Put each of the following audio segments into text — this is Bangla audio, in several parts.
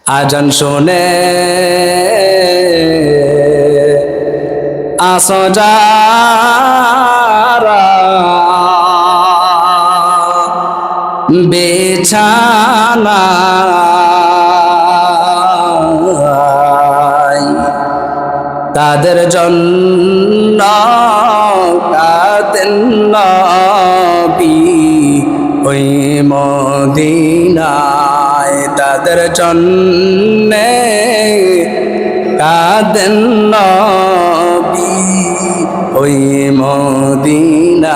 আজান শুনে আসো যারা বিছানায় তাদের জন্য কাঁদেন নবী ওই মদিনায়, তাদের জন্যে কাঁদেন নবী ওই মদিনায়।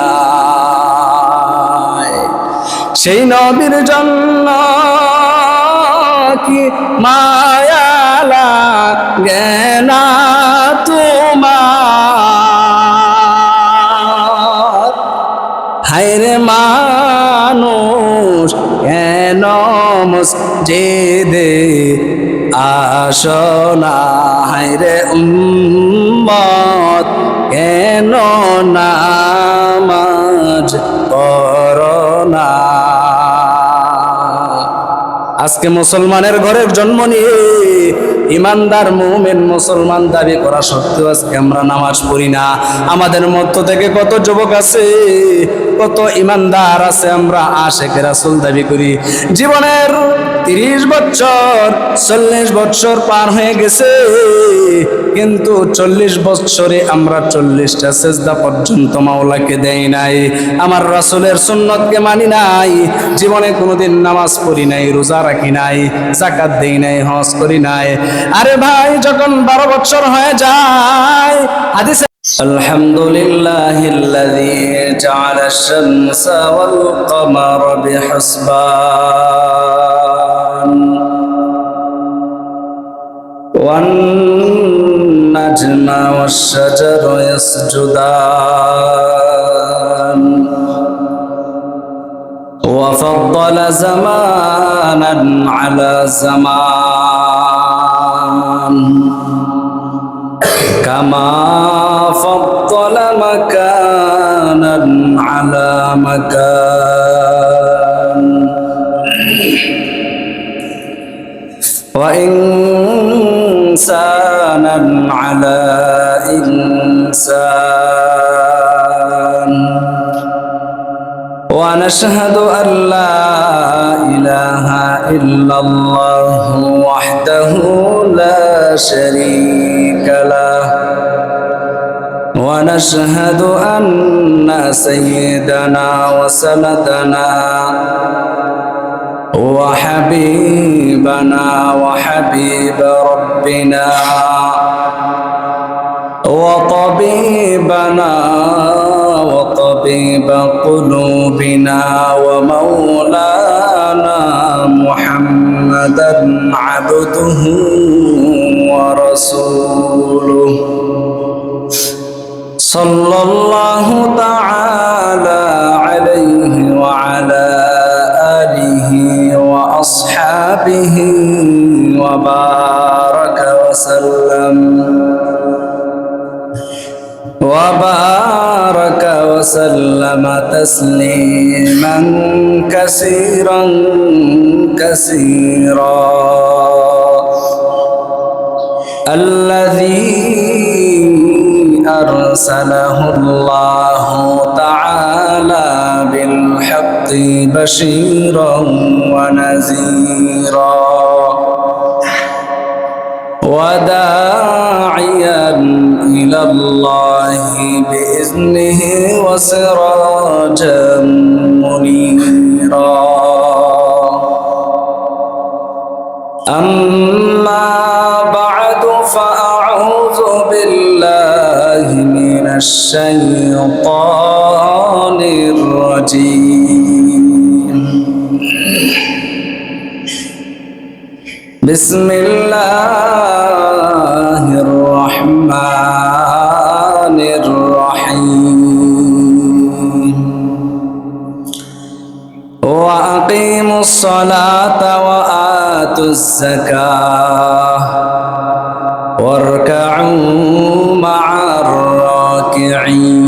সেই নবীর জন্য কি মায়া লাগে না তোমার? হায়রে মানুষ কেন মসজিদে আসো না? হায়রে উম্মত কেন নামাজ পড়ো না? আজকে মুসলমানের ঘরের জন্ম নিয়ে ইমানদার মুমিন মুসলমান দাবি করা সত্ত্বেও আজকে আমরা নামাজ পড়ি না। আমাদের মধ্য থেকে কত যুবক আছে, কত ইমানদার আছে, আমরা আশিকে রাসূল দাবি করি। জীবনের 30 বছর 40 বছর পার হয়ে গেছে, কিন্তু 40 বছরে আমরা 40টা সেজদা পর্যন্ত মাওলাকে দেই নাই, আমার রাসূলের সুন্নতকে মানি নাই, জীবনে কোনোদিন নামাজ পড়ি নাই, রোজা রাখি নাই, যাকাত দেই নাই, হজ করি নাই। আরে ভাই, যখন 12 বছর হয়ে যায়, হাদিসে আলহামদুলিল্লাহিল্লাযী জাআলা আশ-শামসা ওয়াল কমারা বিহুসবান ওয়ান নাজমা ওয়াশ-শাজারু ইয়াসজুদান ওয়া ফাদ্দালা জামানান আলা জামান কামা ফাদ্দালা মাকানান আলা মাকান ওয়া ইনসানান আলা ইনসান ওয়া নাশহাদু আন লা ইলাহা ইল্লাল্লাহু ওয়াহদাহু লা শারীকা লাহু ওয়া নাশহাদু আন্না সাইয়্যিদানা ওয়া সানাদানা ওয়া হাবিবানা ওয়া হাবিবা রাব্বিনা ওয়া তাবিবানা ওয়া তাবিবা কুলুবিনা ওয়া মাওলানা মুহাম্মাদান আবদুহু ওয়া রাসূলুহু সাল্লাল্লাহু তাআলা আলাইহি ওয়া আলা আলিহি ওয়া আসহাবিহি ওয়া বারাকা ওয়া সাল্লাম وبارك وسلم تسليما كثيرا كثيرا الذي أرسله الله تعالى بالحق بشيرا ونذيرا وداعيا إلى الله بإذنه وسراجا منيرا أما بعد فأعوذ بالله من الشيطان الرجيم بسم الله الرحمن الرحيم وأقيموا الصلاة وآتوا الزكاة واركعوا مع الراكعين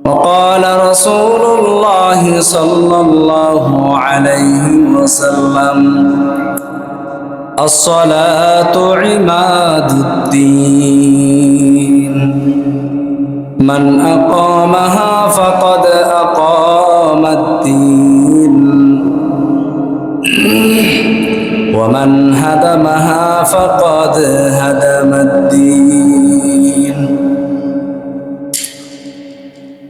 وقال رسول الله সাল্লাল্লাহু আলাইহি ওয়াসাল্লাম الصلاة عماد الدين من أقامها فقد أقام الدين ومن هدمها فقد هدم الدين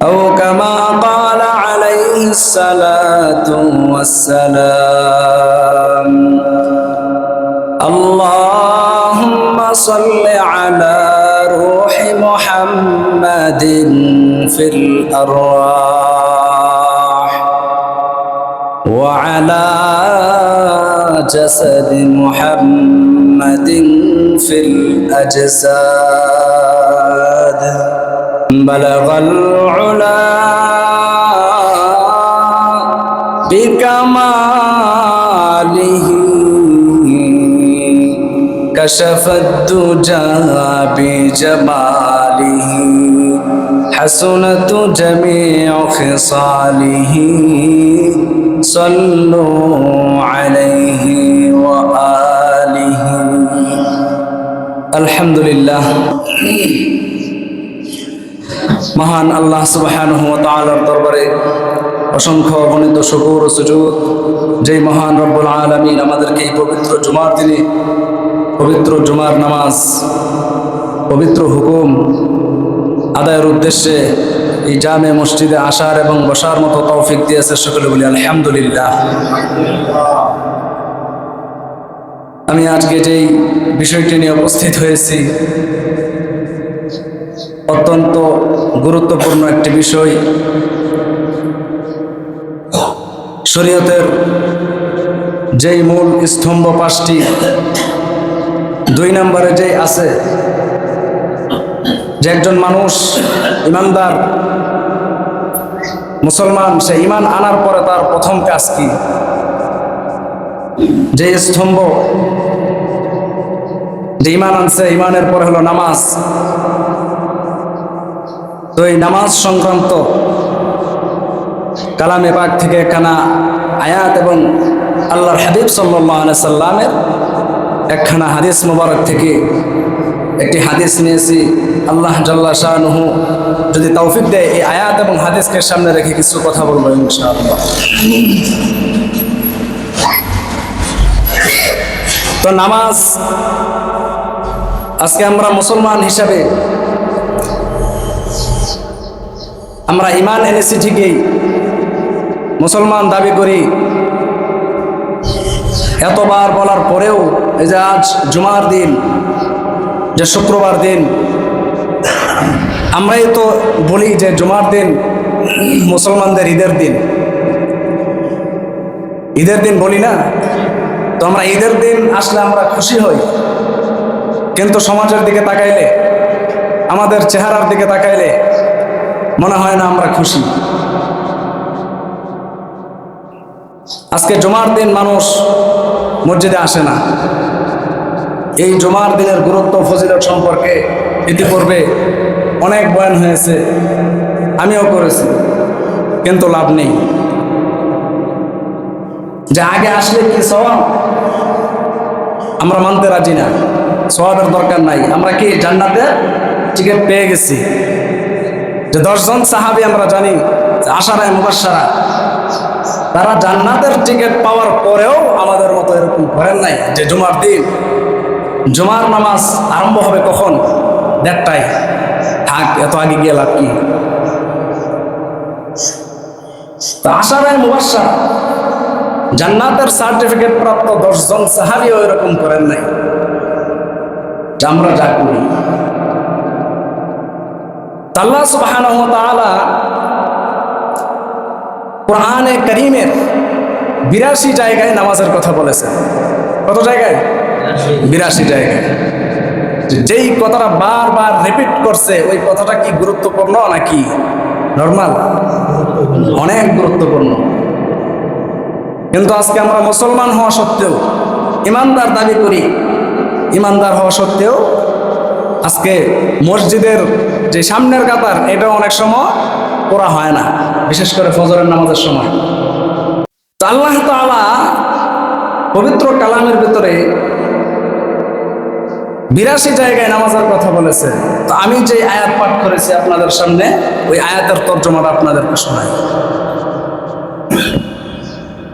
أو كما قال عليه الصلاة والسلام اللهم صل على روح محمد في الأرواح وعلى جسد محمد في الأجساد بلغ العلا بكماله كشف الدجى بجماله حسنت جميع خصاله صلوا عليه وآله الحمد لله মহান আল্লাহ সুবহানাহু ওয়া তাআলার দরবারে অসংখ্য অগণিত শুকর ও সুজুদ যেই মহান রব্বুল আলামিন আমাদেরকে এই পবিত্র জুমার দিনে পবিত্র জুমার নামাজ পবিত্র হুকুম আদায়ের উদ্দেশ্যে এই জামে মসজিদে আসার এবং বসার মতো তৌফিক দিয়েছে। সকলে বলি আলহামদুলিল্লাহ। আমি আজকে যেই বিষয়টি নিয়ে উপস্থিত হয়েছি অত্যন্ত গুরুত্বপূর্ণ একটি বিষয়। শরীয়তের যেই মূল স্তম্ভ 5টি, 2 নম্বরে যেই আছে যে একজন মানুষ ইমানদার মুসলমান, সে ইমান আনার পরে তার প্রথম কাজ কি? যে স্তম্ভ, যে ইমান আনছে, ইমানের পরে হলো নামাজ। তো এই নামাজ সংক্রান্ত কালামে পাক থেকে একখানা আয়াত এবং আল্লাহর হাবিব সাল্লাল্লাহু আলাইহি সাল্লামের একখানা হাদিস মোবারক থেকে একটি হাদিস নিয়েছি। আল্লাহ জাল্লা শানুহু যদি তৌফিক দেয় এই আয়াত এবং হাদিসকে সামনে রেখে কিছু কথা বলবো ইনশাআল্লাহ। তো নামাজ, আজকে আমরা মুসলমান হিসাবে আমরা ইমান এনেছি ঠিকই, মুসলমান দাবি করি, এতবার বলার পরেও এই যে আজ জুমার দিন, যে শুক্রবার দিন, আমরাই তো বলি যে জুমার দিন মুসলমানদের ঈদের দিন, ঈদের দিন বলি না? তো আমরা ঈদের দিন আসলে আমরা খুশি হই, কিন্তু সমাজের দিকে তাকাইলে, আমাদের চেহারার দিকে তাকাইলে মনে হয় না আমরা খুশি। আজকে জুমার দিন মানুষ মসজিদে আসে না। এই জুমার দিনের গুরুত্ব ফজিলত সম্পর্কে ইতিপূর্বে অনেক বয়ান হয়েছে, আমিও করেছি, কিন্তু লাভ নেই। যে আগে আসলে কি সওয়াব, আমরা মানতে রাজি না। সওয়াবের দরকার নাই, আমরা কি জান্নাতের টিকিট পেয়ে গেছি। যে 10 জন সাহাবী আমরা জানি আশারায়ে মুবাশশারা, তারা জান্নাতের টিকিট পাওয়ার পরেও আমাদের মতো এরকম করেন নাই যে জুমার দিন, জুমার নামাজ আরম্ভ হবে কখন? 1:30টায়। থাক, এত আগে গিয়ে লাভ কি? তো আশারায়ে মুবাশশারা, জান্নাতের সার্টিফিকেট প্রাপ্ত 10 জন সাহাবীও এরকম করেন নাই যে আমরা যা করি। আল্লাহ সুবহানাহু ওয়া তাআলা কোরআনে কারীমের 82 জায়গায় নামাজের কথা বলেছেন। কত জায়গায়? 82 জায়গায়। যেই কথাটা বারবার রিপিট করছে, ওই কথাটা কি গুরুত্বপূর্ণ নাকি নরমাল? অনেক গুরুত্বপূর্ণ। কিন্তু আজকে আমরা মুসলমান হওয়া সত্ত্বেও, ইমানদার দাবি করি, ইমানদার হওয়া সত্ত্বেও আজকে মসজিদের যে সামনের কাতার, এটা অনেক সময় পড়া হয় না, বিশেষ করে ফজরের নামাজের সময়। তো আল্লাহ তাআলা পবিত্র কালামের ভিতরে 82 জায়গায় নামাজের কথা বলেছে। তো আমি যে আয়াত পাঠ করেছি আপনাদের সামনে, ওই আয়াতের তর্জমাটা আপনাদেরকে শোনাই।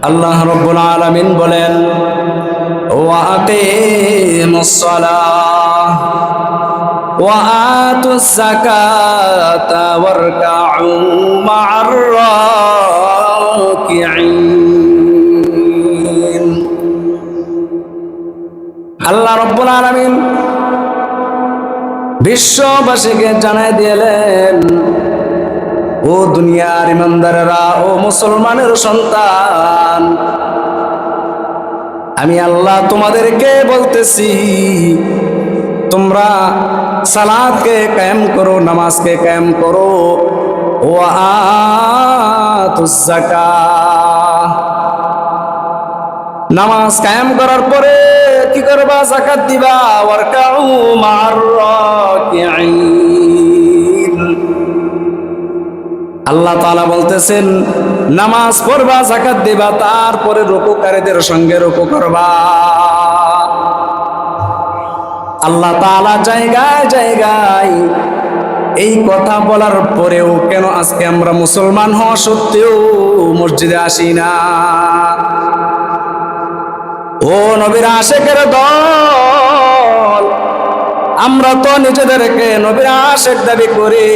আল্লাহ রাব্বুল আলামিন বলেন, ওয়া আকিমুস সালাহ ওয়া আতুজ যাকাতা ওয়ারকাউ মা'আর রাকিঈন। আল্লাহ রাব্বুল আলামিন বিশ্ববাসীকে জানাই দিলেন, ও দুনিয়ার ইমানদারেরা, ও মুসলমানের সন্তান, আমি আল্লাহ তোমাদেরকে বলতেছি, তোমরা সালাতকে কায়েম করো, নামাজকে কায়েম করো, ওয়া আতুজ যাকাত, নামাজ কায়েম করার পরে কি করবা? যাকাত দিবা। ওয়ারকাউ মা'আর রাকিঈন, আল্লাহ তাআলা বলতেছেন নামাজ পড়বা, যাকাত দিবা, তারপরে রুকুকারীদের সঙ্গে রুকু করবা। আল্লাহ তাআলা জায়গায় জায়গায় এই কথা বলার পরেও কেন আজকে আমরা মুসলমান হওয়া সত্ত্বেও মসজিদে আসি না? ও নবীর আশেকের দল, আমরা তো নিজেদেরকে নবীর আশেক দাবি করি,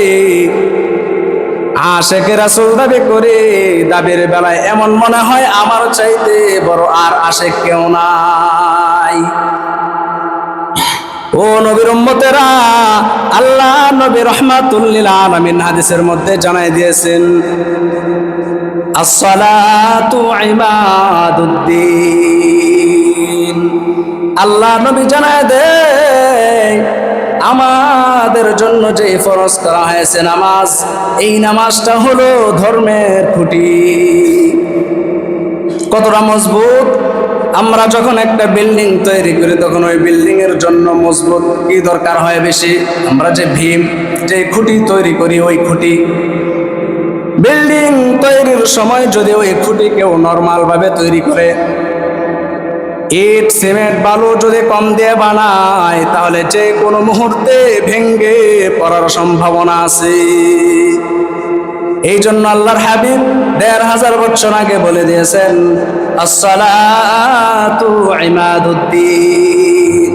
আশেকে রাসূল দাবি করি। দাবির বেলায় এমন মনে হয় আমার চাইতে বড় আর আশেক কেউ নাই। ও নবীর উম্মতেরা, আল্লাহ নবী রাহমাতুল লিল আলামিন হাদিসের মধ্যে জানাই দিয়েছেন, as-salatu imaduddin। আল্লাহ নবী জানায় দেয়, আমাদের জন্য যে ফরজ করা হয়েছে নামাজ, এই নামাজটা হলো ধর্মের খুঁটি। কতটা মজবুত! আমরা যখন একটা বিল্ডিং তৈরি করি, তখন ওই বিল্ডিং এর জন্য মজবুত কি দরকার হয় বেশি? আমরা যে ভীম, যে খুঁটি তৈরি করি, ওই খুঁটি, বিল্ডিং তৈরির সময় যদি ওই খুঁটি কেউ নরমাল ভাবে তৈরি করে, ইট সিমেন্ট বালু যদি কম দিয়ে বানায়, তাহলে যে কোনো মুহূর্তে ভেঙ্গে পড়ার সম্ভাবনা আছে। এই জন্য আল্লাহর হাবিব ১৫০০ বছর আগে বলে দিয়েছেন, as-salatu imaduddin।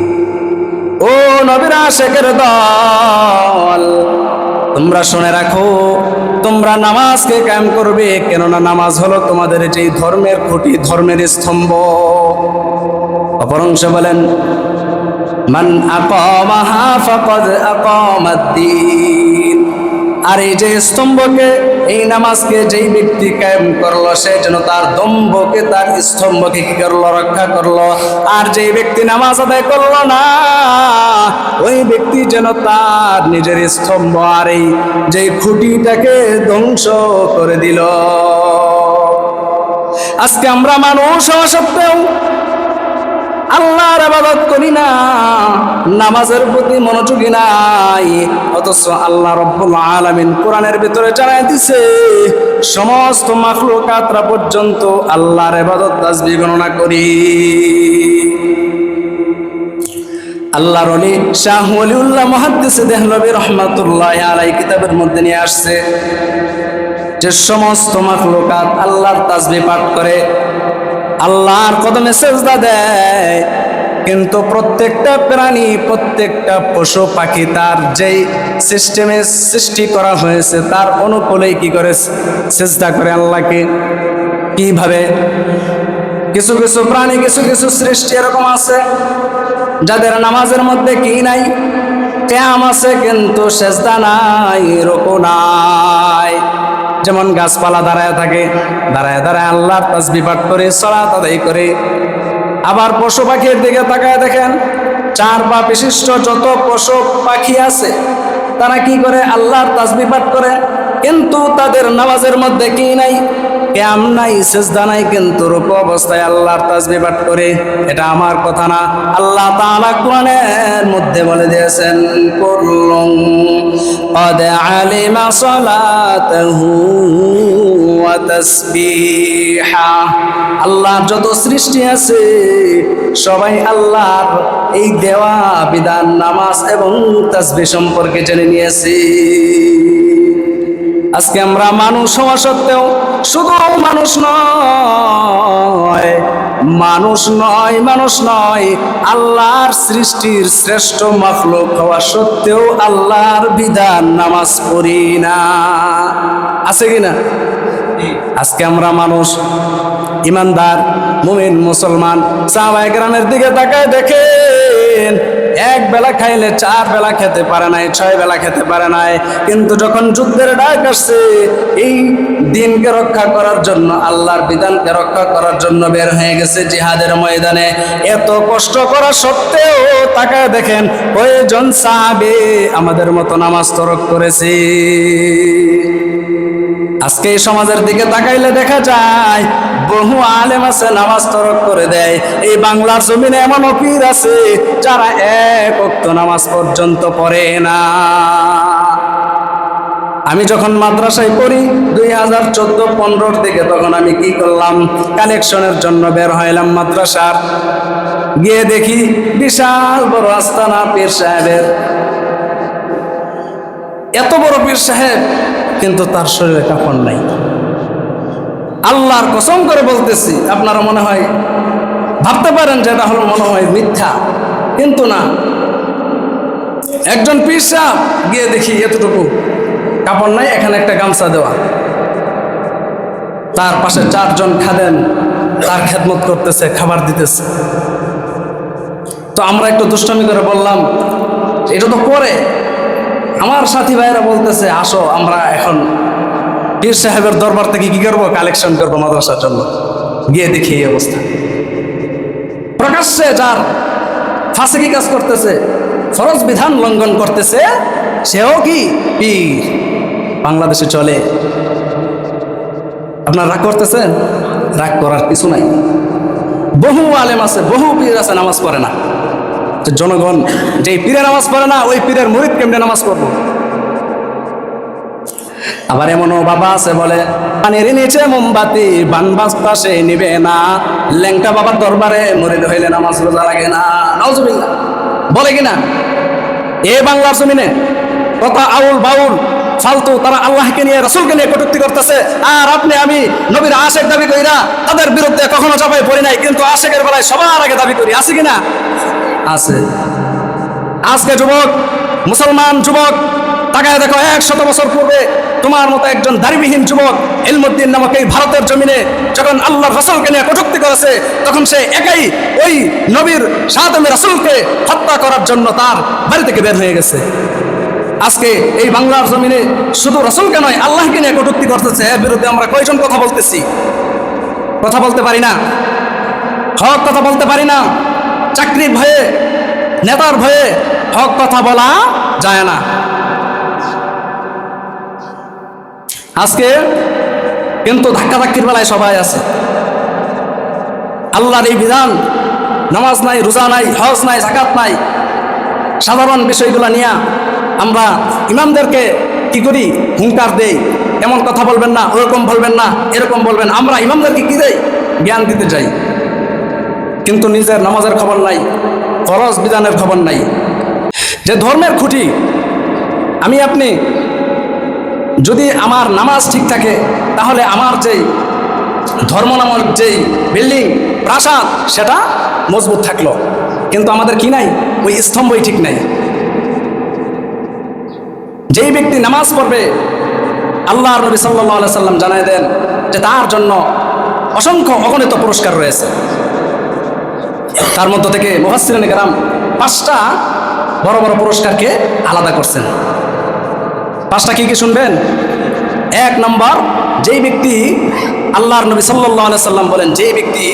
ও নবীর আশেকের দল, তোমরা শুনে রাখো, তোমরা নামাজকে কায়েম করবে, কেননা নামাজ হলো তোমাদের যেই ধর্মের খুঁটি, ধর্মের স্তম্ভ। অপর অংশে বলেন, মান আকামাহা ফাকাদ আকামাদ্দিন। আর এই যে স্তম্ভকে, এই নামাজকে যেই ব্যক্তি কায়েম করলো, সে যেন তার দম্ভকে, তার স্তম্ভকে কি করলো? রক্ষা করলো। আর যেই ব্যক্তি নামাজ আদায় করলো না, ওই ব্যক্তি যেন তার নিজের স্তম্ভ আর এই যেই খুঁটিটাকে ধ্বংস করে দিল। আজকে আমরা মানুষ হওয়া সত্ত্বেও আল্লাহর ইবাদত করি না, নামাজের প্রতি মনোযোগী নাই। অথচ আল্লাহ রাব্বুল আলামিন কোরআনের ভিতরে জানাই দিছে, সমস্ত মাখলুকাতরা পর্যন্ত আল্লাহর ইবাদত তাসবিহ গণনা করি। আল্লাহর ওলি শাহ ওলিউল্লাহ মুহাদ্দিস দেহলভী রাহমাতুল্লাহি আলাইহি কিতাবের মধ্যে নিয়ে আসছে যে সমস্ত মাখলুকাত আল্লাহর তাসবিহ পাঠ করে, আল্লাহর কদমে সেজদা দেয়, কিন্তু প্রত্যেকটা প্রাণী, প্রত্যেকটা পশু পাখি তার যেই সিস্টেমে সৃষ্টি করা হয়েছে তার অনুকূলেই কি করে? সেজদা করে আল্লাহকে। কিভাবে? কিছু কিছু প্রাণী, কিছু কিছু সৃষ্টি এরকম আছে যাদের নামাজের মধ্যে কি নাই? কিয়াম আছে, কিন্তু সেজদা নাই, রুকু নাই। যেমন গাছপালা দাঁড়ায় থাকে, দাঁড়ায় দাঁড়ায় আল্লাহর তাসবিহ পাঠ করে সালাত আদায় করে। আবার পশু পাখির দিকে তাকায় দেখেন, 4 পা বিশিষ্ট যত পশু পাখি আছে, তারা কি করে? আল্লাহর তাসবিহ পাঠ করে। কিন্তু তাদের নামাজের মধ্যে কি নাই? কিয়াম নাই, সিজদা নাই, কিন্তু রুকু অবস্থায় আল্লাহর তাসবিহ পাঠ করে। এটা আমার কথা না, আল্লাহ তাআলা কোরআনের মধ্যে বলে দিয়েছেন, কুল্লুন ক্বাদ আলিমা সালাতাহু ওয়া তাসবিহা। আল্লাহর যত সৃষ্টি আছে সবাই আল্লাহর এই দেওয়া বিধান নামাজ এবং তাসবিহ সম্পর্কে জেনে নিয়েছে। আজকে আমরা মানুষ হওয়া সত্ত্বেও, শুধু মানুষ নয়, আল্লাহর সৃষ্টির শ্রেষ্ঠ মাখলুক হওয়া সত্ত্বেও আল্লাহর বিধান নামাজ পড়ি না। আছে কিনা? আজকে আমরা মানুষ, ইমানদার মুমিন মুসলমান, সাহাবায়ে কেরামের দিকে তাকায় দেখেন, এক বেলা খাইলে 4 বেলা খেতে পারে নাই, 6 বেলা খেতে পারে নাই, কিন্তু যখন যুদ্ধের ডাক আসছে, এই দিনকে রক্ষা করার জন্য, আল্লাহর বিধানকে রক্ষা করার জন্য বের হয়ে গেছে জিহাদের ময়দানে। এত কষ্ট করা সত্ত্বেও তাকায় দেখেন কয়জন সাহাবী আমাদের মতো নামাজ তরক করেছে। আজকে এই সমাজের দিকে তাকাইলে দেখা যায় বহু আলেম আছে নামাজ তরক করে দেয়। এই বাংলার জমিনে এমন পীর আছে যারা 1 ওয়াক্ত নামাজ পর্যন্ত পড়ে না। আমি যখন মাদ্রাসায় পড়ি 2014-15 দিকে, তখন আমি কি করলাম, কালেকশনের জন্য বের হইলাম মাদ্রাসার। গিয়ে দেখি বিশাল বড় আস্তানা পীর সাহেবের, এত বড় পীর সাহেব, কিন্তু তার শরীরে কাফন নাই। আল্লাহর কসম করে বলতেছি, আপনারা মনে হয় ভাবতে পারেন যে এটা হলো মনে হয় মিথ্যা, কিন্তু না। একজন পীর সাহেব, গিয়ে দেখি এতটুকু কাপড় নাই, এখানে একটা গামছা দেওয়া, তার পাশে 4 জন খাদেম তার খেদমত করতেছে, খাবার দিতেছে। তো আমরা একটু দুষ্টামি করে বললাম, এটা তো পরে। আমার সাথী ভাইয়েরা বলতেছে, আসো আমরা এখন পীর সাহেবের দরবার থেকে কি করবো, কালেকশন করবো মাদ্রাসার জন্য। গিয়ে দেখি এই অবস্থা, প্রকাশ্যে যার ফাঁসিকি কাজ করতেছে, ফরজ বিধান লঙ্ঘন করতেছে, সেও কি পীর। বাংলাদেশে চলে। আপনার রাগ করতেছেন? রাগ করার কিছু নাই। বহু আলেম আছে, বহু পীর আছে, নামাজ পড়ে না। জনগণ যেই পীরে নামাজ পড়ে না, ওই পীরের মুরিদ কেমনে নামাজ পড়বো? আবার এমনও বাবা আছে বলে, পানির নিচে মোমবাতি বানবাস পাশে নিবে না, ল্যাংটা বাবার দরবারে মুরিদ হইলে নামাজ রোজা লাগে না। নাউজুবিল্লাহ, বলে কিনা? এ বাংলার জমিনে কত আউল বাউল ফালতু, তারা আল্লাহকে নিয়ে, রাসূলকে নিয়ে কটূক্তি করতেছে। আর আপনি আমি নবীর আশেক দাবি করি না, তাদের বিরুদ্ধে কখনো চাপাই পড়ি নাই, কিন্তু আশেকের বেলায় সবার আগে দাবি করি। আছে কিনা? আছে। আজকে যুবক, মুসলমান যুবক, তাকায় দেখো 100 বছর পূর্বে তোমার মতো একজন দাড়িবিহীন যুবক ইলমুদ্দিন নামক এই ভারতের জমিনে যখন আল্লাহর রাসূলকে নিয়ে কটূক্তি করেছে, তখন সে একাই ওই নবীর সাহাদমে রাসূলকে হত্যা করার জন্য তার বাড়ি থেকে বের হয়ে গেছে। আজকে এই বাংলার জমিনে শুধু রাসূলকে নয়, আল্লাহকে নিয়ে কটূক্তি করতেছে। এর বিরুদ্ধে আমরা কয়জন কথা বলতেছি? কথা বলতে পারি না, হক কথা বলতে পারি না। চাকরির ভয়ে, নেতার ভয়ে হক কথা বলা যায় না। আজকে কিন্তু ধাক্কাধাক্কির বেলায় সবাই আছে। আল্লাহর এই বিধান, নামাজ নাই, রোজা নাই, হজ নাই, যাকাত নাই, সাধারণ বিষয়গুলো নিয়ে আমরা ইমামদেরকে কি করি? হুঙ্কার দেই, এমন কথা বলবেন না, ওরকম বলবেন না, এরকম বলবেন। আমরা ইমামদেরকে কি দেই? জ্ঞান দিতে যাই, কিন্তু নিজের নামাজের খবর নাই, ফরজ বিধানের খবর নাই। যে ধর্মের খুঁটি, আমি আপনি যদি আমার নামাজ ঠিক থাকে, তাহলে আমার যেই ধর্ম নামক যেই বিল্ডিং, প্রাসাদ, সেটা মজবুত থাকলো। কিন্তু আমাদের কি নাই? ওই স্তম্ভই ঠিক নাই। যেই ব্যক্তি নামাজ পড়বে, আল্লাহর নবী সাল্লাল্লাহু আলাইহি সাল্লাম জানায় দেন যে তার জন্য অসংখ্য অগণিত পুরস্কার রয়েছে। তার মধ্য থেকে মুফাসসিরিনে কেরাম 5টা বড় বড় পুরস্কারকে আলাদা করছেন। 5টা কি কি শুনবেন? 1 নম্বর, যেই ব্যক্তি, আল্লাহর নবী সাল্লাল্লাহু আলাইহি সাল্লাম বলেন, যেই ব্যক্তি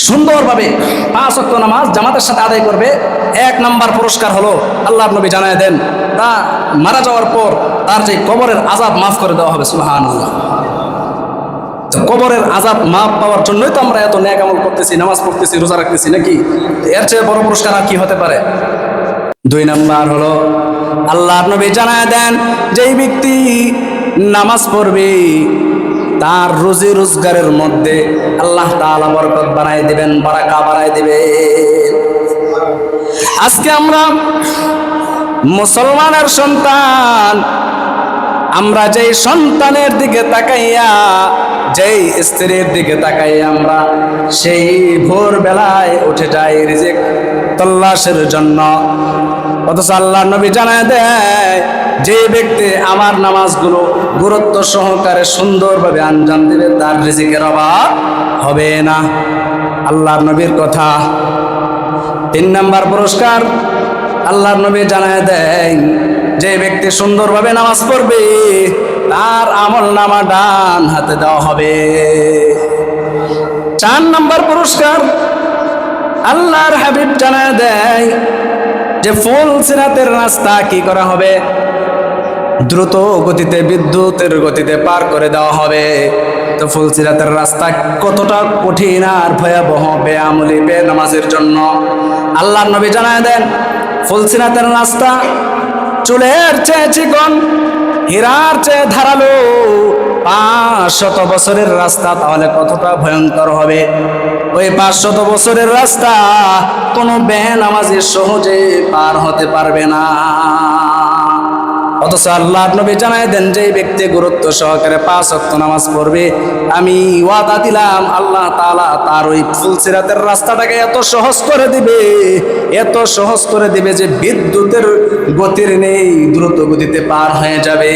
সুন্দরভাবে 5 ওয়াক্ত নামাজ জামাতের সাথে আদায় করবে, 1 নম্বর পুরস্কার হলো, আল্লাহর নবী জানায় দেন, তা মারা যাওয়ার পর তার যে কবরের আযাব মাফ করে দেওয়া হবে। সুবহানাল্লাহ। তো কবরের আযাব মাফ পাওয়ার জন্যই তো আমরা এত নেক আমল করতেছি, নামাজ পড়তেছি, রোজা রাখতেছি নাকি? এর চেয়ে বড় পুরস্কার আর কি হতে পারে? 2 নাম্বার হলো আল্লাহর নবী জানায় দেন, যেই ব্যক্তি নামাজ পড়বে তার রুজি রোজগারের মধ্যে আল্লাহ তাআলা বরকত বাড়ায় দিবেন, বারাকা বাড়ায় দিবেন। আজকে আমরা মুসলমানের সন্তান, আমরা যেই সন্তানের দিকে তাকাইয়া, যেই স্ত্রীর দিকে তাকাইয়া আমরা সেই ভোরবেলায় উঠে যাই রিজিক তল্লাশের জন্য, অথচ আল্লাহর নবী জানায় দেয় যে ব্যক্তি আমার নামাজগুলো গুরুত্ব সহকারে সুন্দরভাবে আঞ্জাম দিবে তার রিজিকের অভাব হবে না। আল্লাহর নবীর কথা। 3 নাম্বার পুরস্কার আল্লাহর নবী জানায় দেন, যে ব্যক্তি সুন্দরভাবে নামাজ পড়বে তার আমল নামা ডান হাতে দেওয়া হবে। 4 নাম্বার পুরস্কার আল্লাহর হাবিব জানায় দেয় যে ফুল সিরাতের রাস্তা কি করা হবে? দ্রুত গতিতে, বিদ্যুতের গতিতে পার করে দেওয়া হবে। তো ফুল সিরাতের রাস্তা কতটা কঠিন আর ভয়াবহ বেআমলি বেনামাজের জন্য আল্লাহর নবী জানায় দেন, ফুল সিরাতের রাস্তা চুলের চেয়ে চিকন, হীরার চেয়ে ধারালো, 500 বছরের রাস্তা, তাহলে কতটা ভয়ঙ্কর হবে? ওই 500 বছরের রাস্তা কোনো বেনামাজি সহজে পার হতে পারবে না। অথচ আল্লাহর নবী জানায় দেন, যে ব্যক্তি গুরুত্ব সহকারে 5 ওয়াক্ত নামাজ পড়বে, আমি ওয়াদা দিলাম আল্লাহ তাআলা তার ওই ফুলসিরাতের রাস্তাটাকে এত সহজ করে দিবে, এত সহজ করে দিবে যে বিদ্যুতের গতির নেই, দ্রুত গতিতে পার হয়ে যাবে।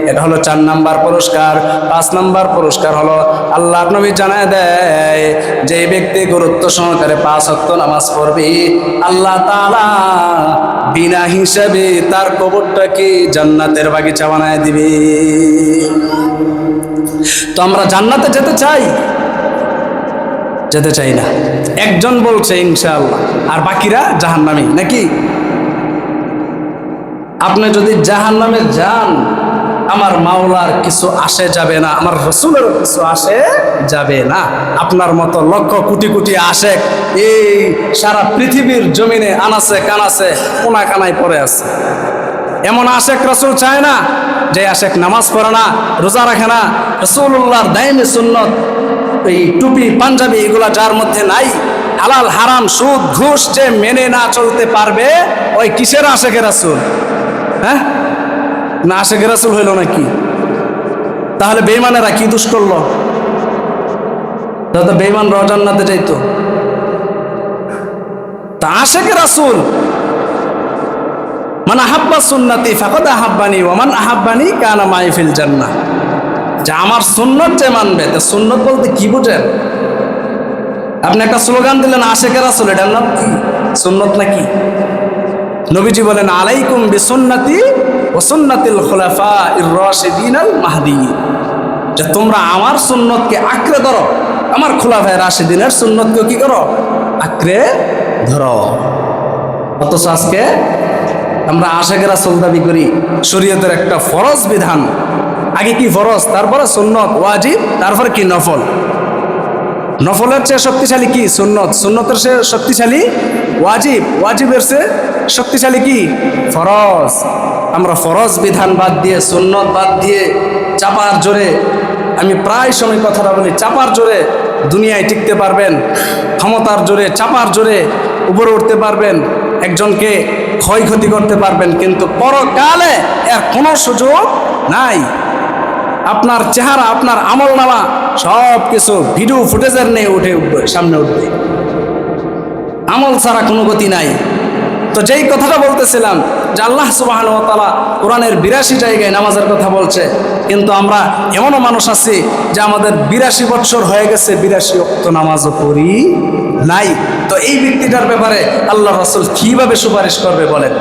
এটা হলো 4 নাম্বার পুরস্কার। 5 নাম্বার পুরস্কার হলো আল্লাহর নবী জানায় দেয়, যে ব্যক্তি গুরুত্ব সহকারে 5 ওয়াক্ত নামাজ পড়বে, আল্লাহ তাআলা বিনা হিসাবে তার কবরটাকে জান্নাতের বাগিচা বানায় দিবে। তো আমরা জান্নাতে যেতে চাই? যেতে চাই না। একজন বলছে ইনশাআল্লাহ, আর বাকিরা জাহান্নামী নাকি? আপনি যদি জাহান্নামে যান, আমার মাওলার কিছু আসে যাবে না, আমার রসুলের কিছু আসে যাবে না। আপনার মতো লক্ষ কোটি কোটি আশেক এই সারা পৃথিবীর জমিনে আনাসে কানাসে কোনা কানায় পড়ে আছে। এমন আশেক রসুল চায় না যে আশেক নামাজ পড়ে না, রোজা রাখে না, রাসূলুল্লাহর দাইমি সুন্নত, এই টুপি পাঞ্জাবি এগুলা যার মধ্যে নাই, হালাল হারাম সুদ ঘুষ যে মেনে না চলতে পারবে, ওই কিসের আশেকের রাসূল? হ্যাঁ, না আশেকের রাসূল হইল নাকি? তাহলে বেঈমানেরা কি দোষ করলো? তাহলে বেঈমানরা জান্নাতে যাইতো। তা আশেকের রাসূল, মান আহাব্বা সুন্নতি ফাকাদ আহাব্বানি ওয়া মান আহাব্বানি কানা মাই ফিল জান্নাহ। যে আমার সুন্নত যে মানবে, তা সুন্নত বলতে কি বুঝেন? আপনি একটা স্লোগান দিলেন আশেকের রাসূল, এটার নাম কি? সুন্নত নাকি? নবীজি বলেন, আলাইকুম বিসুন্নতি ওয়া সুন্নাতিল খুলাফাইর রাশিদিনাল মাহদিয়্যিন, যে তোমরা আমার সুন্নতকে আঁকড়ে ধরো, আমার খুলাফায়ে রাশিদিনের সুন্নতকে কি করো? আঁকড়ে ধরো। অথচ আজকে আমরা আশেকের রাসূল দাবি করি, শরীয়তের একটা ফরজ বিধান, আগে কি ফরজ, তারপরে সুন্নত, ওয়াজিব, তারপরে কি নফল। নফলের চেয়ে শক্তিশালী কি? সুন্নত। সুন্নতের চেয়ে শক্তিশালী ওয়াজিব। ওয়াজিবের চেয়ে শক্তিশালী কি? ফরজ। আমরা ফরজ বিধান বাদ দিয়ে, সুন্নত বাদ দিয়ে চাপার জোরে, আমি প্রায় সময় কথাটা বলি, চাপার জোরে দুনিয়ায় টিকতে পারবেন, ক্ষমতার জোরে চাপার জোরে উপরে উঠতে পারবেন, একজনকে ক্ষয়ক্ষতি করতে পারবেন, কিন্তু পরকালে এর কোনো সুযোগ নাই। আপনার চেহারা, আপনার আমল নামা সব কিছু ভিডিও ফুটেজের নিয়ে উঠবে, সামনে উঠবে, আমল ছাড়া কোনো গতি নাই। তো যেই কথাটা বলতেছিলাম যে আল্লাহ সুবহানাহু ওয়া তাআলা কোরআনের 82 জায়গায় নামাজের কথা বলছে, কিন্তু আমরা এমনও মানুষ আছি যে আমাদের 82 বছর হয়ে গেছে, 82 ওয়াক্ত নামাজও পড়ি নাই। তো এই ব্যক্তিটার ব্যাপারে আল্লাহ রাসূল কিভাবে সুপারিশ করবে বলেন?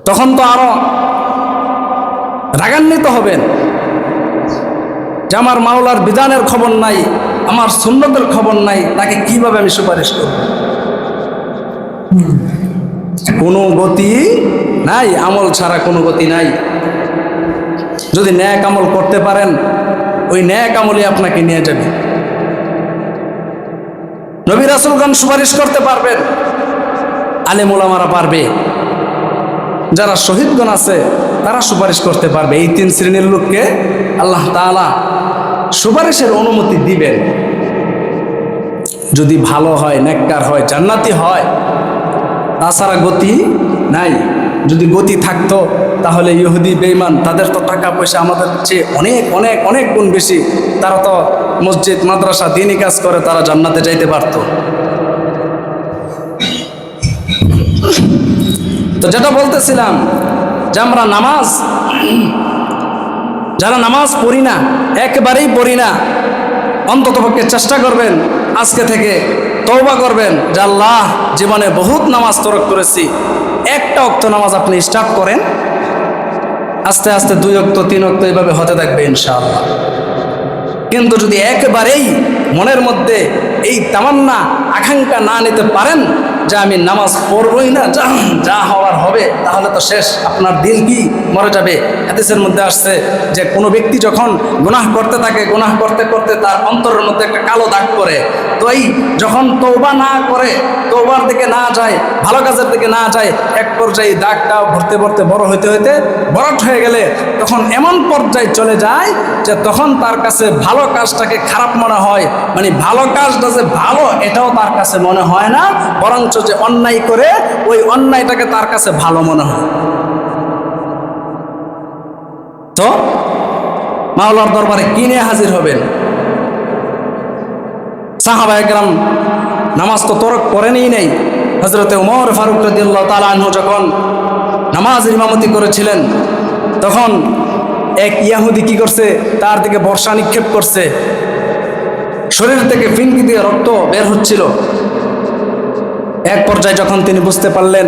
তখন তো আরো রাগান্বিত হবেন যে আমার মাওলার বিধানের খবর নাই, আমার সুন্নতের খবর নাই, তাকে কিভাবে আমি সুপারিশ করব? কোনো গতি নাই, আমল ছাড়া কোনো গতি নাই। যদি ন্যাক আমল করতে পারেন, ওই ন্যাক আমলই আপনাকে নিয়ে যাবে। নবী রাসূলগণ সুপারিশ করতে পারবেন, আলেম ওলামারা পারবে, যারা শহীদগণ আছে তারা সুপারিশ করতে পারবে। এই তিন শ্রেণীর লোককে আল্লাহ তাআলা সুপারিশের অনুমতি দিবেন যদি ভালো হয়, নেককার হয়, জান্নাতি হয়। তাছাড়া গতি নাই। যদি গতি থাকতো তাহলে ইহুদি বেঈমান, তাদের তো টাকা পয়সা আমাদের চেয়ে অনেক অনেক অনেক গুণ বেশি, তারা তো মসজিদ মাদ্রাসা দিনই কাজ করে, তারা জান্নাতে যাইতে পারত। তো যেটা বলতেছিলাম যে আমরা যারা নামাজ পড়ি না, একেবারেই পড়ি না, অন্ততপক্ষে চেষ্টা করবেন আজকে থেকে, তওবা করবেন যে আল্লাহ, জীবনে বহুত নামাজ তরক করেছি, একটা ওয়াক্ত নামাজ আপনি স্টার্ট করেন, আস্তে আস্তে 2 ওয়াক্ত 3 ওয়াক্ত এইভাবে হতে থাকবে ইনশাআল্লাহ। কিন্তু যদি একেবারেই মনের মধ্যে এই তামান্না আকাঙ্ক্ষা না নিতে পারেন যে আমি নামাজ পড়বই না, যা হওয়ার হবে, তাহলে তো শেষ, আপনার দিল কি মরে যাবে। হাদিসের মধ্যে আসছে যে কোনো ব্যক্তি যখন গুনাহ করতে থাকে, গুনাহ করতে করতে তার অন্তরের মধ্যে একটা কালো দাগ পড়ে, তো এই যখন তওবা না করে, তওবার দিকে না যায়, ভালো কাজের দিকে না যায়, এক পর্যায়ে দাগটা ভরতে ভরতে বড় হইতে হইতে বরট হয়ে গেলে তখন এমন পর্যায়ে চলে যায় যে তখন তার কাছে ভালো কাজটাকে খারাপ মনে হয়, মানে ভালো কাজটা যে ভালো এটাও তার কাছে মনে হয় না, বরঞ্চ যে অন্যায় করে ওই অন্যায়টাকে তার কাছে ভালো মনে হয়। তো মাওলার দরবারে কি নিয়ে হাজির হবেন? সাহাবায়ে কেরাম নামাজ তো তরক করেনই নাই। হযরতে ওমর ফারুক রাদিয়াল্লাহু তাআলা আনহু যখন নামাজের ইমামতি করেছিলেন, তখন এক ইহুদি কি করছে, তার দিকে বর্ষা নিক্ষেপ করছে, শরীর থেকে ফিনকি দিয়ে রক্ত বের হচ্ছিল। এক পর্যায়ে যখন তিনি বুঝতে পারলেন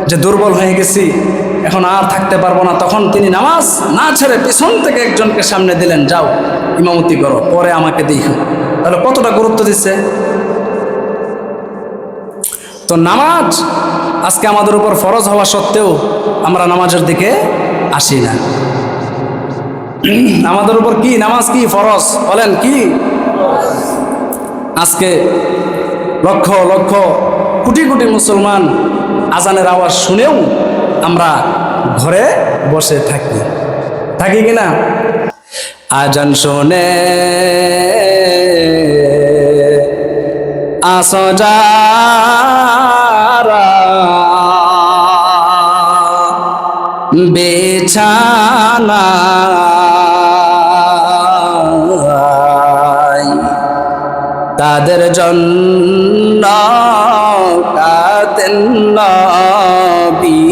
যে দুর্বল হয়ে গেছি, এখন আর থাকতে পারবো না, তখন তিনি নামাজ না ছেড়ে পিছন থেকে একজনকে সামনে দিলেন, যাও ইমামতি করো, পরে আমাকে দেখো। তাহলে কতটা গুরুত্ব দিচ্ছে। তো নামাজ আজকে আমাদের উপর ফরজ হওয়া সত্ত্বেও আমরা নামাজের দিকে আসি না। আমাদের উপর কি নামাজ, কি ফরজ বলেন, কি? আজকে লক্ষ লক্ষ কোটি কোটি মুসলমান আজানের আওয়াজ শুনেও আমরা ঘরে বসে থাকি কিনা? আজান শুনে আসো যারা বিছানা, তাদের জন্য কাঁদেন নবী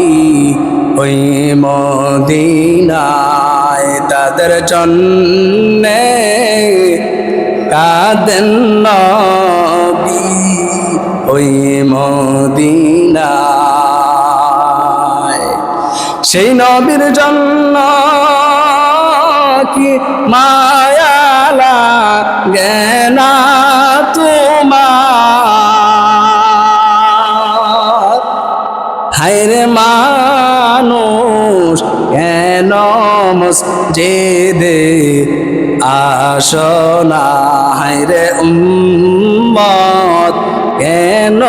ওই মদিনায়, তাদের জন্য কাঁদেন নবী ওই মদিনায়। সেই নবীর জন্য কি মায়া লাগে না তোমার? হায়রে মানুষ কেন মসজিদে আসো না? হায়রে উম্মত কেন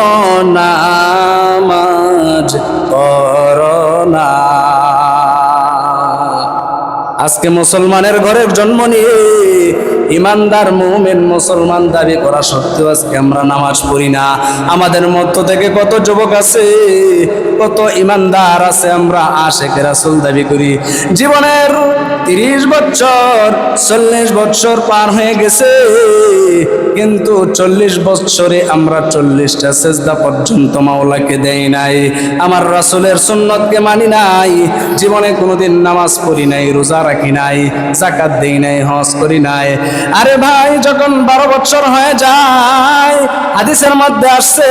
নামাজ পড়ো না? আজকে মুসলমানের ঘরের জন্ম নিয়ে ইমানদার মুমিন মুসলমান দাবি করা সত্ত্বেও আজকে আমরা নামাজ পড়ি না। আমাদের মধ্য থেকে কত যুবক আছে, কত ইমানদার আছে, আমরা আশিকে রাসূল দাবি করি। জীবনের 30 বছর 40 বছর পার হয়ে গেছে, কিন্তু 40 বছরে আমরা 40টা সেজদা পর্যন্ত মাওলাকে দেই নাই, আমার রাসূলের সুন্নতকে মানি নাই, জীবনে কোনোদিন নামাজ পড়ি নাই, রোজা রাখি নাই, যাকাত দেই নাই, হজ করি নাই। আরে ভাই, যখন 12 বছর হয়ে যায়, হাদিসের মধ্যে আসছে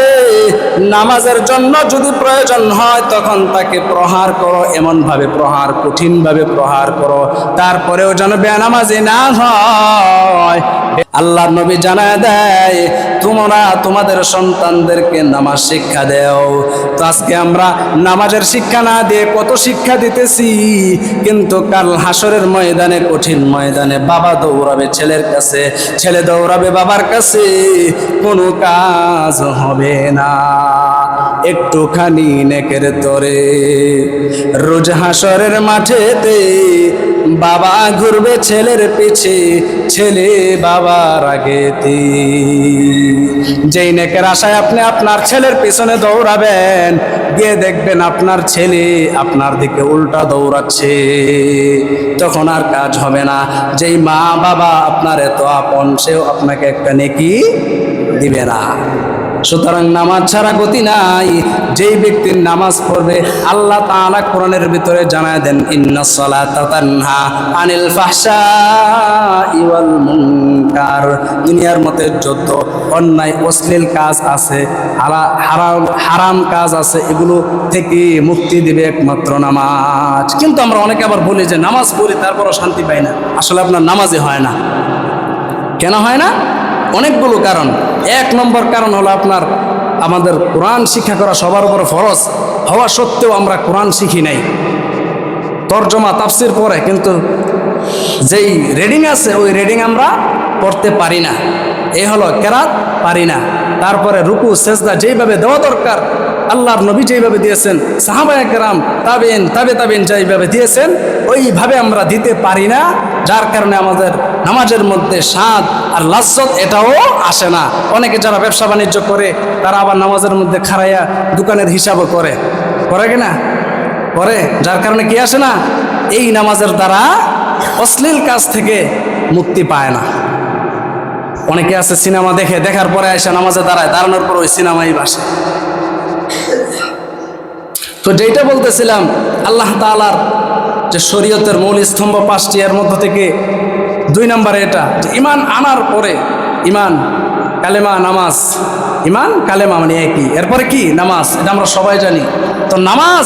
নামাজের জন্য যদি প্রয়োজন হয় তখন তাকে প্রহার করো, এমন ভাবে প্রহার, কঠিন ভাবে প্রহার করো, তারপরেও যেন বেনামাজি না হয়। আল্লাহর নবী জানায় দেয়, তোমরা তোমাদের সন্তানদেরকে নামাজ শিক্ষা দাও। তো আজকে আমরা নামাজের শিক্ষা না দিয়ে কত শিক্ষা দিতেছি, কিন্তু কাল হাসরের ময়দানে, কঠিন ময়দানে বাবা দৌড়াবে ছেলের কাছে, ছেলে দৌড়াবে বাবার কাছে, কোনো কাজ হবে না একটুখানি নেকের তরে। রোজ হাসরের মাঠেতে বাবা ঘুরবে ছেলের পিছে, ছেলে বাবার আগেতে। যেই নেকের আশায় আপনি আপনার ছেলের পিছনে দৌড়াবেন, গিয়ে দেখবেন আপনার ছেলে আপনার দিকে উল্টা দৌড়াচ্ছে, তখন আর কাজ হবে না। যেই মা বাবা আপনার এত আপন, সেও আপনাকে একটা নেকি দিবে না। সুতরাং নামাজ ছাড়া গতি নাই। যেই ব্যক্তির নামাজ পড়বে, আল্লাহ তাআলা কোরআনের ভিতরে জানায় দেন, ইন্নাস সালাতা তানহা আনিল ফাহশাই ওয়াল মুনকার। দুনিয়ার মধ্যে যত অন্যায় অশ্লীল কাজ আছে, হারাম কাজ আছে, এগুলো থেকে মুক্তি দিবে একমাত্র নামাজ। কিন্তু আমরা অনেকে আবার বলি যে নামাজ পড়ি তারপরও শান্তি পাই না। আসলে আপনার নামাজই হয় না। কেন হয় না? অনেকগুলো কারণ। এক নম্বর কারণ হলো আমাদের কোরআন শিক্ষা করা সবার উপর ফরজ হওয়া সত্ত্বেও আমরা কোরআন শিখি নাই। তরজমা তাফসির পড়ে, কিন্তু যেই রিডিং আছে ওই রিডিং আমরা পড়তে পারি না। এই হলো কেরাত পারি না। তারপরে রুকু সেজদা যেইভাবে দেওয়া দরকার, আল্লাহর নবী যেইভাবে দিয়েছেন, সাহাবায়ে কেরাম, তাবেইন, তাবেইন যেইভাবে দিয়েছেন, ওইভাবে আমরা দিতে পারি না। যার কারণে আমাদের নামাজের মধ্যে স্বাদ আর লাজ্জত এটাও আসে না। অনেকে যারা ব্যবসা বাণিজ্য করে, তারা আবার নামাজের মধ্যে খাড়াইয়া দোকানের হিসাবও করে কিনা? করে। যার কারণে কি আসে না? এই নামাজের দ্বারা অশ্লীল কাজ থেকে মুক্তি পায় না। অনেকে আছে সিনেমা দেখার পরে এসে নামাজে দাঁড়ানোর পর ওই সিনেমাই বাসে। তো যেটা বলতেছিলাম, আল্লাহ তাআলার যে শরীয়তের মূল স্তম্ভ 5টি, এর মধ্য থেকে 2 নম্বরে এটা যে ঈমান আনার পরে, ঈমান কালেমা নামাজ, ঈমান কালেমা মানে একই, এরপরে কি? নামাজ। এটা আমরা সবাই জানি। তো নামাজ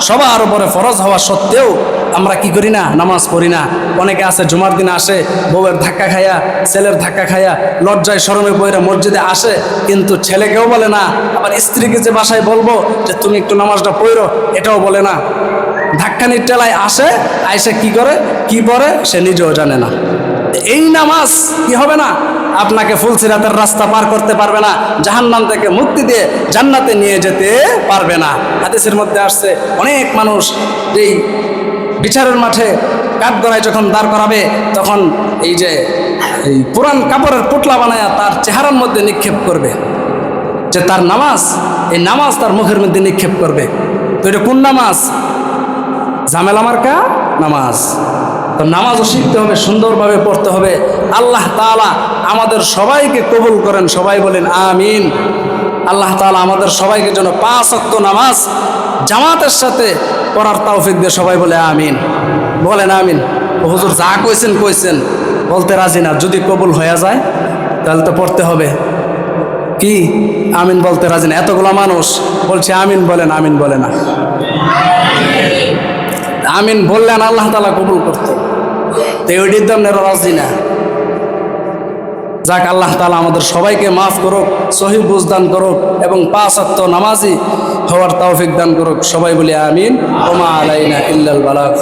সবার উপরে ফরজ হওয়া সত্ত্বেও আমরা কি করি না? নামাজ পড়ি না। অনেকে আছে জুমার দিন আসে, বউয়ের ধাক্কা খায়া, ছেলের ধাক্কা খায়া, লজ্জায় শরমে পড়ে মসজিদে আসে, কিন্তু ছেলেকেও বলে না, আবার স্ত্রীকে যে বাসায় বলবো যে তুমি একটু নামাজটা পড়ো, এটাও বলে না। ধাক্কানির টেলায় আসে, আইসে কি করে, কি পড়ে সে নিজেও জানে না। এই নামাজ কি হবে না? আপনাকে ফুলসিরাতের রাস্তা পার করতে পারবে না, জাহান্নাম থেকে মুক্তি দিয়ে জান্নাতে নিয়ে যেতে পারবে না। হাদিসের মধ্যে আসছে, অনেক মানুষ এই বিচারের মাঠে কাঠগড়ায় যখন দাঁড় করাবে, তখন এই পুরান কাপড়ের পুতলা বানায়া তার চেহারার মধ্যে নিক্ষেপ করবে, যে তার নামাজ, এই নামাজ তার মুখের মধ্যে নিক্ষেপ করবে। তো এটা কোন নামাজ? ঝামেলা মার্কা নামাজ। তো নামাজও শিখতে হবে, সুন্দরভাবে পড়তে হবে। আল্লাহ তাআলা আমাদের সবাইকে কবুল করেন, সবাই বলেন আমিন। আল্লাহ তাআলা আমাদের সবাইকে যেন 5 ওয়াক্ত নামাজ জামাতের সাথে পড়ার তৌফিক দিয়ে সবাই বলে আমিন। বলেন আমিন। হুজুর যা কইছেন বলতে রাজি না, যদি কবুল হয়ে যায় তাহলে তো পড়তে হবে। কি আমিন বলতে রাজি না? এতগুলো মানুষ বলছে আমিন বলেন, আমিন বলে না। আমিন বললেন আল্লাহ তাআলা কবুল করতে, তো ওইটির দাম রাজি না। যাক, আল্লাহ তাআলা আমাদের সবাইকে মাফ করুক, সহিহ বুঝ দান করুক এবং 5 ওয়াক্ত নামাজি হওয়ার তৌফিক দান করুক। সবাই বলি আমিন। ওমা আলাইনা ইল্লাল বালাগ।